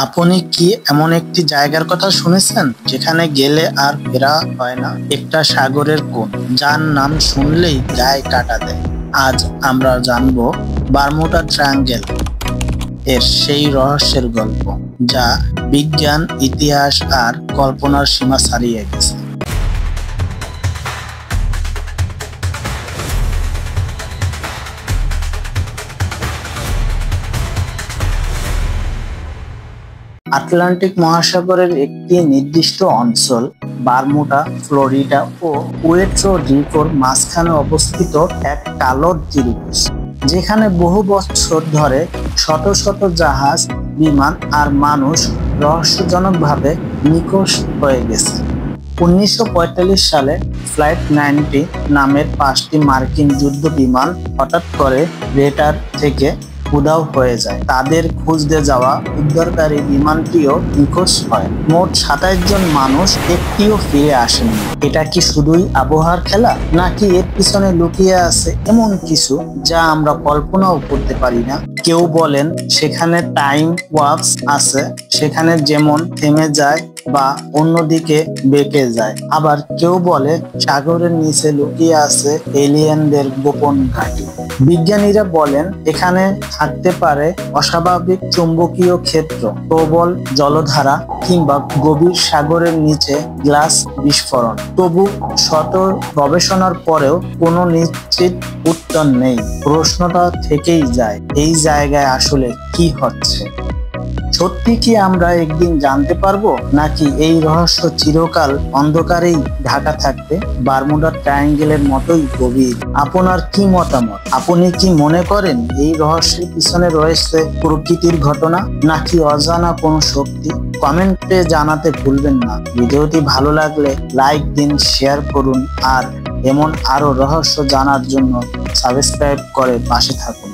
আপনি কি এমন একটি জায়গার কথা শুনেছেন যেখানে গেলে আর ফেরা হয় না? একটা সাগরের কোণ যার নাম শুনলেই গায়ে কাটা দেয়। আজ আমরা জানবো বারমুডা ট্রায়াঙ্গেল এর সেই রহস্যের গল্প যা বিজ্ঞান, ইতিহাস আর কল্পনার সীমা ছাড়িয়ে গেছে। আটলান্টিক মহাসাগরের একটি নির্দিষ্ট অঞ্চল বারমুডা, ফ্লোরিডা ও পুয়ের্তো রিকোর মাঝখানে অবস্থিত এক কালো ত্রিভুজ, যেখানে বহু বছর ধরে শত শত জাহাজ, বিমান আর মানুষ রহস্যজনকভাবে নিখোঁজ হয়ে গেছে। 1945 সালে ফ্লাইট 90 নামের 5টি মার্কিন যুদ্ধ বিমান হঠাৎ করে রেডার থেকে উধাও হয়ে যায়। তাদের খুঁজতে যাওয়া উদ্ধারকারী বিমানটিও নিখোঁজ হয়। মোট 27 জন মানুষ একটিও ফিরে আসেনি। এটা কি শুধুই আবহাওয়ার খেলা, নাকি এর পিছনে লুকিয়ে আছে এমন কিছু যা আমরা কল্পনাও করতে পারি না? কেউ বলেন সেখানে টাইম ওয়ার্পস আছে, সেখানে যেমন থেমে যায় বা অন্যদিকে বেঁকে যায়। আবার কেউ বলে সাগরের নিচে লুকিয়ে আছে এলিয়েনদের গোপন ঘাঁটি। বিজ্ঞানীরা বলেন এখানে থাকতে পারে অস্বাভাবিক চৌম্বকীয় ক্ষেত্র, প্রবল জলধারা কিংবা গভীর সাগরের নিচে গ্লাস বিস্ফোরণ। তবু শত গবেষণার পরেও কোনো নিশ্চিত উত্তর নেই। প্রশ্নটা থেকেই যায়, এই জায়গায় আসলে কি হচ্ছে? সত্যি কি আমরা একদিন জানতে পারবো, নাকি এই রহস্য চিরকাল অন্ধকারেই ঢাকা থাকবে, বারমুডা ট্রায়াঙ্গেলের মতোই গভীর? আপনার কি মতামত? আপনি কি মনে করেন এই রহস্যের পিছনে রয়েছে প্রকৃতির ঘটনা, নাকি অজানা কোনো শক্তি? কমেন্টে জানাতে ভুলবেন না। ভিডিওটি ভালো লাগলে লাইক দিন, শেয়ার করুন আর এমন আরো রহস্য জানার জন্য সাবস্ক্রাইব করে পাশে থাকুন।